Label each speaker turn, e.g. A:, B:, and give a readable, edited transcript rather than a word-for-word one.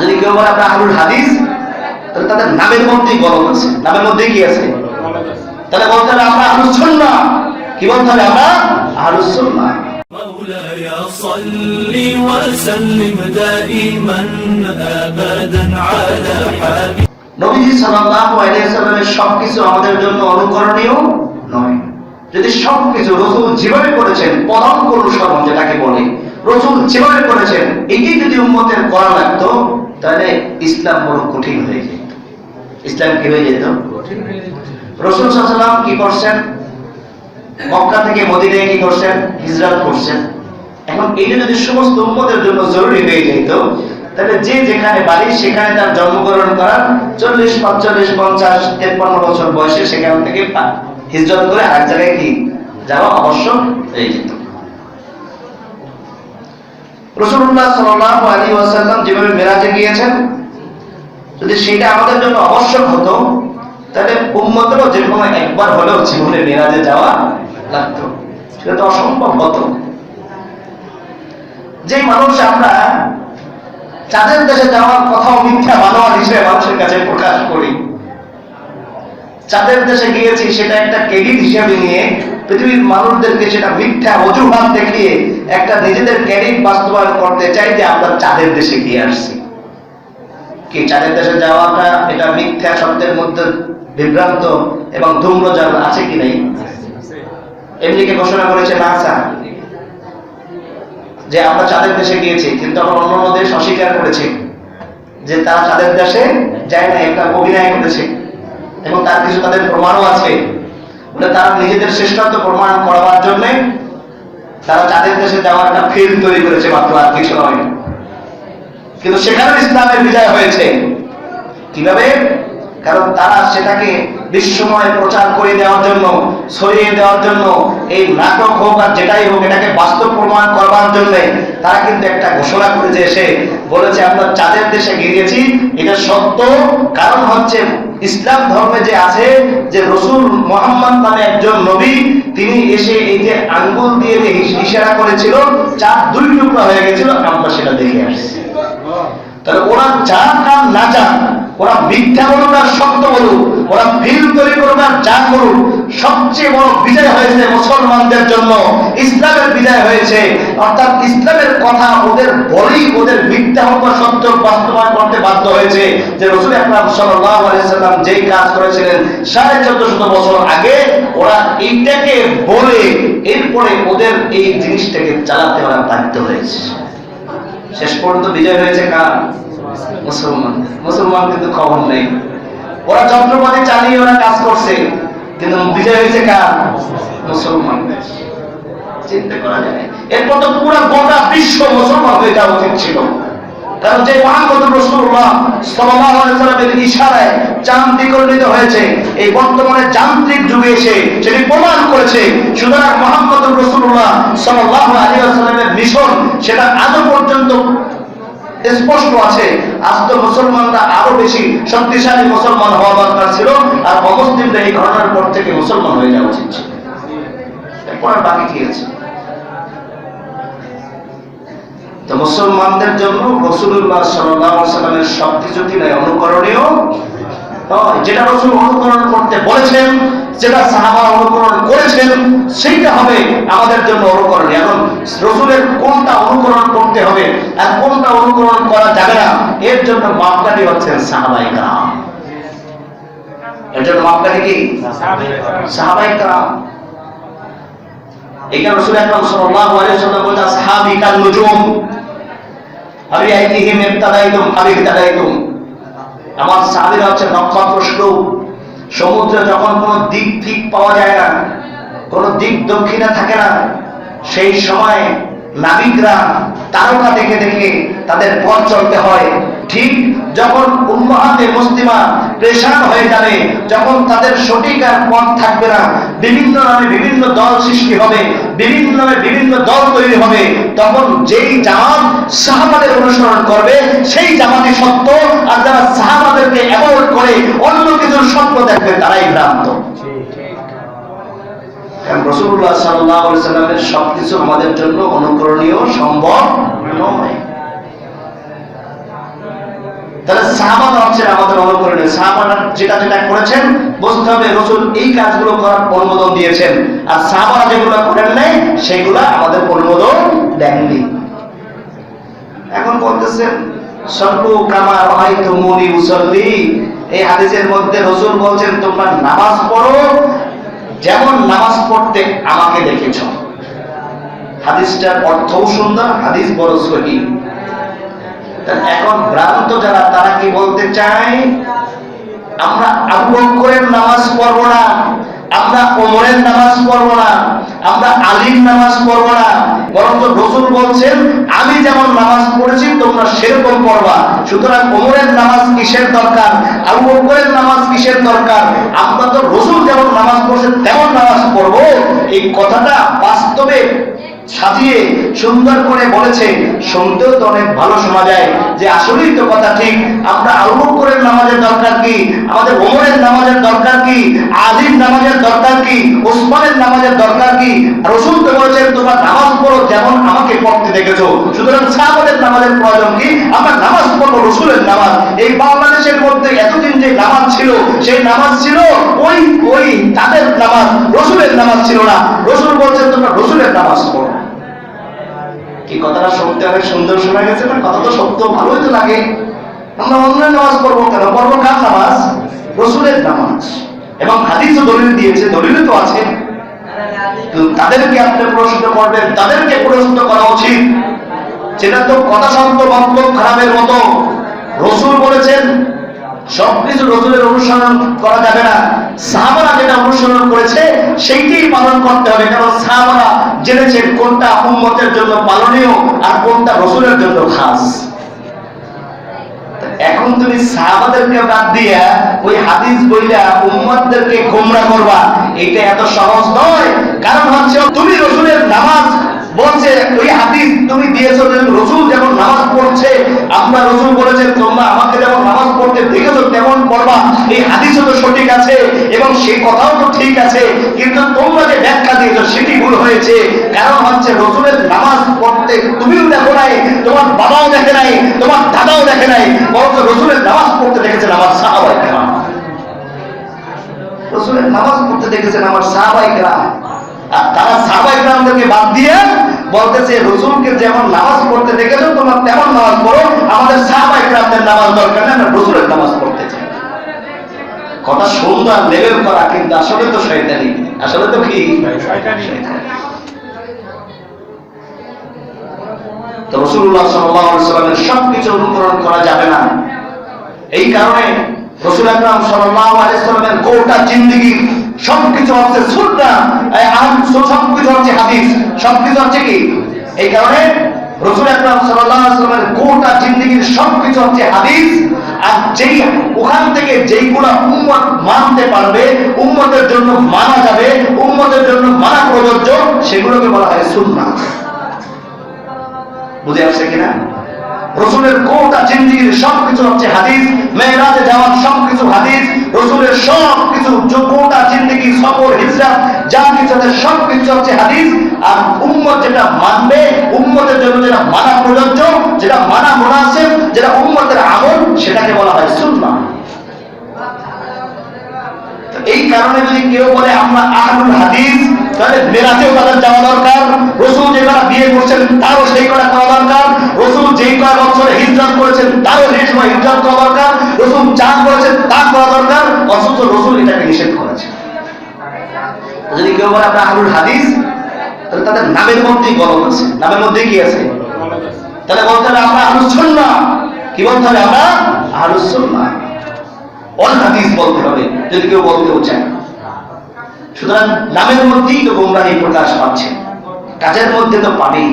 A: যদি কেউ বলে আমরা আহলুল হাদিস, তাহলে তাদের নামের মধ্যেই গলদ আছে, নামের মধ্যেই কি আছে? তাহলে বলতে হবে আমরা আহলুস সুন্নাহ। কি বলতে হবে? আমরা আহলুস সুন্নাহ।
B: مولاي صل وسلم دائما ابدا على حبيبك।
A: নবীজি সাল্লাল্লাহু আলাইহি ওয়াসাল্লামের সবকিছু আমাদের জন্য অনুকরণীয় নয়। যদি সবকিছু রাসূল যেভাবে করেছেন, প্রধান অনুসরণ যেটাকে বলে, রাসূল যেভাবে করেছেন এটাই যদি উম্মতের করা লাগতো, তাহলে ইসলাম বড় কঠিন হয়ে যেত। ইসলাম কি হয়ে যেত? কঠিন হয়ে যেত। রাসূল সাল্লাল্লাহু আলাইহি ওয়াসাল্লাম কি করছেন? মক্কা থেকে মদিনায় কি করছেন? হিজরত করছেন। এখন এইটা যদি সমস্ত উম্মতের জন্য জরুরি হয়ে যেত, তাহলে যে যেখানে বাড়ি সেখানে তার জন্মগ্রহণ করার 40, 45, 50, 53 বছর বয়সে সেখান থেকে হিজরত করে আরেক জায়গায় কি যাওয়া আবশ্যক হয়ে যেত। রাসূলুল্লাহ সাল্লাল্লাহু আলাইহি ওয়াসাল্লাম যেভাবে মেরাজে গিয়েছেন, যদি সেটা আমাদের জন্য আবশ্যক হতো, তাহলে উম্মতেরও যে কোনো একবার হলেও জীবনে মেরাজে যাওয়া লাগতো। সেটা তো অসম্ভব হতো। যে মানুষ আমরা চাঁদের দেশে যাওয়ার কথাও মিথ্যা বানোয়াট হিসেবে মানুষের কাছে প্রকাশ করি, চাঁদের দেশে গিয়েছি সেটা একটা ক্রেডিট হিসেবে নিয়ে পৃথিবীর মানুষদেরকে সেটা মিথ্যা অজুহাত দেখিয়ে একটা নিজেদের ক্রেডিট বাস্তবায়ন করতে চাই যে আমরা চাঁদের দেশে গিয়ে আসছি। কি চাঁদের দেশে যাওয়াটা এটা মিথ্যা শব্দের মধ্যে বিভ্রান্ত এবং ধূম্রজাল আছে কি নাই? এমনিকে ঘোষণা করেছে নাসা যে আমরা চাঁদের দেশে গিয়েছি, কিন্তু আবার অন্যান্য দেশ অস্বীকার করেছে যে তারা চাঁদের দেশে যায় না, একটা অভিনয় করেছে এবং তার কিছু তাদের প্রমাণও আছে। বলে তারা নিজেদের শ্রেষ্ঠত্ব প্রমাণ করার জন্য তারা চাঁদের দেশে যাওয়ার একটা ফিল্ম তৈরি করেছে, মাত্র আর কিছু নয়। কিন্তু সেখানে ইসলামের বিজয় হয়েছে। কিভাবে? কারণ তারা সেটাকে বিশ্বময় প্রচার করে দেওয়ার জন্য, ছড়িয়ে দেওয়ার জন্য, এই নাটক হোক আর যেটাই হোক এটাকে বাস্তব প্রমাণ করবার জন্য তারা কিন্তু একটা ঘোষণা করেছে, এসে বলেছে আমরা চাঁদের দেশে গিয়েছি, এটা সত্য। কারণ হচ্ছে ইসলাম ধর্মে যে আছে যে রাসূল মুহাম্মদ নামে একজন নবী, তিনি এসে এই যে আঙ্গুল দিয়ে যে ইশারা করেছিল, চাঁদ 2 টুকরা হয়ে গেছিল, আমরা সেটা দেখে আসছি। তাহলে ওরা যা কাম না যাক, ওরা মিথ্যা বলুক আর সত্য বলুক, ওরা ফিল্ম তৈরি করুক আর যা করুক, সবচেয়ে বড় বিজয় হয়েছে মুসলমানদের জন্য, ইসলামের বিজয় হয়েছে। অর্থাৎ ইসলামের কথা ওদের বলেই ওদের মিথ্যা হোক বা সত্য বাস্তবায়ন করতে বাধ্য হয়েছে। যে রাসূল আকরাম সাল্লাল্লাহু আলাইহি সাল্লাম যেই কাজ করেছিলেন 1450 বছর আগে, ওরা এইটাকে বলে এরপরে ওদের এই জিনিসটাকে চালাতে ওরা বাধ্য হয়েছে। শেষ পর্যন্ত বিজয় হয়েছে কার? মুসলমান। মুসলমান কিন্তু খবর নেই, ওরা যন্ত্রপাতি চালিয়ে ওরা কাজ করছে, কিন্তু বিজয় হয়েছে কার? মুসলমান। চিন্তা করা যায়। এরপর তো পুরো গোটা বিশ্ব মুসলমান হয়ে যাওয়া উচিত ছিল। কারণ যে মুহাম্মদ রাসূলুল্লাহ সাল্লাল্লাহু আলাইহি ওয়াসাল্লামের ইশারায় চাঁদ দ্বিগুণিত হয়েছে, এই বর্তমানে যান্ত্রিক যুগে এসে সেটি প্রমাণ করেছে। সুতরাং মুহাম্মদ রাসূলুল্লাহ সাল্লাল্লাহু আলাইহি ওয়াসাল্লামের মিশন সেটা আজও পর্যন্ত স্পষ্ট আছে। আজ তো মুসলমানরা আরো বেশি শক্তিশালী মুসলমান হওয়া দরকার ছিল, আর অমুসলিমরা এই ঘটনার পর থেকে মুসলমান হয়ে যাওয়া উচিত ছিল। এরপর বাকি কি আছে? তো মুসলমানদের জন্য রাসূলুল্লাহ সাল্লাল্লাহু আলাইহি ওয়াসাল্লামের সবকিছু কি নয় অনুকরণীয়? যেটা রাসূল অনুকরণ করতে বলেছেন, যেটা সাহাবা অনুকরণ করেছেন, সেইটা হবে আমাদের জন্য অনুকরণীয়। এখন রাসূলের কোনটা অনুকরণ করতে হবে আর কোনটা অনুকরণ করা যাবে না, এর জন্য মাপকাঠি হচ্ছেন সাহাবায়ে কেরাম। এর জন্য মাপকাঠি কি? সাহাবায়ে কেরাম। এখানে রাসূল আকরাম সাল্লাল্লাহু আলাইহি ওয়াসাল্লাম বলেছেন আসহাবী কাল নুজুম আবিআইহিম ইবতাদাইতুম আবিহতাদাইতুম। আমার সাহাবীরা হচ্ছে নক্ষত্র স্বরূপ। সমুদ্রে যখন কোনো দিক ঠিক পাওয়া যায় না, কোনো দিক দক্ষিণে থাকে না, সেই সময় নাবিকরা তারকা দেখে দেখে তাদের পথ চলতে হয়। ঠিক যখন উম্মাহাতে মুসলিমা পেরেশান হয়ে যাবে, যখন তাদের সঠিক আর পথ থাকবে না, বিভিন্ন নামে বিভিন্ন দল সৃষ্টি হবে, বিভিন্ন নামে বিভিন্ন দল তৈরি হবে, তখন যেই জামাত সাহাবাদের অনুসরণ করবে সেই জামাতই সত্য, আর যারা সাহাবাদেরকে অ্যাভয়েড করে অন্য কিছুর স্বপ্ন দেখবে তারাই ভ্রান্ত। রাসূলুল্লাহ সাল্লাল্লাহু আলাইহি ওয়াসাল্লামের সবকিছু আমাদের জন্য অনুকরণীয় সম্ভব নয়। তাহলে সাহাবারা হচ্ছে আমাদের অনুকরণীয়। সাহাবারা যেটা যেটা করেছেন বুঝতে হবে রাসূল এই কাজগুলো করার অনুমোদন দিয়েছেন, আর সাহাবারা যেগুলো করেন নাই সেগুলো আমাদের অনুমোদন দেননি। এখন বলতেছেন সল্লু কামা রাআইতুমুনি উসাল্লি, এই হাদিসের মধ্যে রাসূল বলছেন তোমরা নামাজ পড়ো যেমন নামাজ পড়তে আমাকে দেখেছো। হাদিসটার অর্থও সুন্দর, হাদিস বড় সহিহ। এখন ভ্রান্ত যারা তারা কি বলতে চায়, আমরা আবু বকরের নামাজ পড়বো না, আমরা ওমরের নামাজ পড়বো না, আমরা আলীর নামাজ পড়বো না, বরং রাসূল বলছেন আমি যেমন নামাজ পড়েছি তোমরা সেরকম পড়বা। সুতরাং ওমরের নামাজ কিসের দরকার, আবু বকরের নামাজ কিসের দরকার, আমরা তো রাসূল যেমন নামাজ পড়ছেন তেমন নামাজ পড়বো। এই কথাটা বাস্তবে সাজিয়ে সুন্দর করে বলেছে, শুনতেও তো অনেক ভালো শোনা যায় যে আসলেই তো কথা ঠিক। আমরা আবু বকরের নামাজের দরকার কি, আমাদের ওমরের নামাজের দরকার কি, আলীর নামাজের দরকার কি, ওসমানের নামাজের দরকার কি? রাসূল তো বলেছেন তোমরা নামাজ পড়ো যেমন আমাকে পড়তে দেখেছো। সুতরাং সাহাবাদের নামাজের প্রয়োজন কি, আমরা নামাজ পড়বো রাসূলের নামাজ। এই বাংলাদেশের মধ্যে এতদিন যে নামাজ ছিল সেই নামাজ ছিল ওই তাদের নামাজ, রাসূলের নামাজ ছিল না। রাসূল বলছেন তোমরা রাসূলের নামাজ পড়ো। কি কথাটা শুনতে অনেক সুন্দর শোনা গেছে না? কথা তো সত্য, ভালোই তো লাগে। আমরা অন্যের নামাজ পড়বো কেন? পড়বো কার নামাজ? রাসূলের নামাজ। এবং হাদিসও দলিল দিয়েছে, দলিলও তো আছে। তাদেরকে আপনি প্রশ্ন করবেন, তাদেরকে প্রশ্ন করা উচিত। যেটা তো কথা শব্দ মতলব খারাপের মতো। রাসূল বলেছেন সবকিছু রাসূলের অনুসরণ করা যাবে না, সাহাবারা যেটা অনুসরণ করেছে সেইটাই পালন করতে হবে। কারণ সাহাবারা জেনেছেন কোনটা উম্মতের জন্য পালনীয় আর কোনটা রাসূলের জন্য খাস। এখন তুমি সাহাবাদেরকে বাদ দিয়া ওই হাদিস বইলা উম্মতদেরকে গোমরা করবা, এটা এত সহজ নয়। কারণ হচ্ছে তুমি রাসূলের নামাজ বলছে ওই হাদিস তুমি দিয়েছো যে রাসূল যেমন নামাজ পড়ছে, আমরা রাসূল বলেছেন তোমরা আমাকে যেমন নামাজ পড়তে দেখেছো তেমন পড়বা। এই হাদিসও তো সঠিক আছে এবং সেই কথাও তো ঠিক আছে, কিন্তু তোমরা যে ব্যাখ্যা দিয়েছো সেটি ভুল হয়েছে। কারণ হচ্ছে রাসূলের নামাজ পড়তে তুমিও দেখো নাই, তোমার বাবাও দেখে নাই, তোমার দাদাও দেখে নাই, বরং রাসূলের নামাজ পড়তে দেখেছেন আমার সাহাবায়ে কেরাম। রাসূলের নামাজ পড়তে দেখেছেন আমার সাহাবায়ে কেরাম। আর তারা সাহাবায়ে কেরামদেরকে বাদ দিয়ে বলতেছে রাসূলকে যেমন নামাজ পড়তে দেখেছো তোমরা তেমন নামাজ পড়ো, আমাদের সাহাবায়ে কেরামদের নামাজ দরকার নেই, আমরা রাসূলের নামাজ পড়তে চাই। কথা সুন্দর লেভেল করা, কিন্তু আসলে তো শয়তানি, আসলে তো কি শয়তানি। তো রাসূলুল্লাহ সাল্লাল্লাহু আলাইহি ওয়াসাল্লামের সবকিছু অনুকরণ করা যাবে না। এই কারণে রাসূল আকরাম সাল্লাল্লাহু আলাইহি ওয়াসাল্লামের গোটা জিন্দেগি সবকিছু হচ্ছে সুন্নাহ, সবকিছু হচ্ছে হাদিস, সবকিছু হচ্ছে কি। এই কারণে রাসূল আকরাম সাল্লাল্লাহু আলাইহি ওয়াসাল্লামের গোটা জিন্দেগির সবকিছু হচ্ছে হাদিস। আর যেই ওখান থেকে যেইগুলো উম্মত মানতে পারবে, উম্মতের জন্য মানা যাবে, উম্মতের জন্য মানা প্রযোজ্য, সেগুলোকে বলা হয় সুন্নাহ। বুঝে আসছে কিনা? রাসূলের গোটা জিন্দেগির সবকিছু হচ্ছে হাদিস। মেরাজে যাওয়ার সবকিছু হাদিস। রাসূলের সবকিছু গোটা জিন্দেগি সফর হিজরত যা কিছু আছে সবকিছু হচ্ছে হাদিস। আর উম্মত যেটা মানবে, উম্মতের জন্য যেটা মানা প্রযোজ্য, যেটা মানা মুনাসিব, যেটা উম্মতের আমল, সেটাকে বলা হয় সুন্নাহ। এই কারণে যদি কেউ বলে আমরা আহলুল হাদিস, তাহলে মেরাজেও তাদের যাওয়া দরকার। রাসূল যে কটা বিয়ে করছেন তারও সেই কটা করা দরকার। রাসূল যেই কয় বছরে হিজরত করেছেন তারও সেই সময় হিজরত করা দরকার। রাসূল যা করেছেন তা করা দরকার, অথচ রাসূল এটাকে নিষেধ করেছেন। যদি কেউ বলে আমরা আহলুল হাদিস, তাহলে তাদের নামের মধ্যেই গলদ আছে। নামের মধ্যে কি আছে? তাহলে বলতে হবে আমরা আহলুস সুন্নাহ। কি বলতে হবে? আমরা আহলুস সুন্নাহ ওয়াল হাদিস বলতে হবে যদি কেউ বলতেও চায়। সুতরাং নামের মধ্যেই তো গোমরাহি প্রকাশ পাচ্ছে, কাজের মধ্যে তো পাবেই।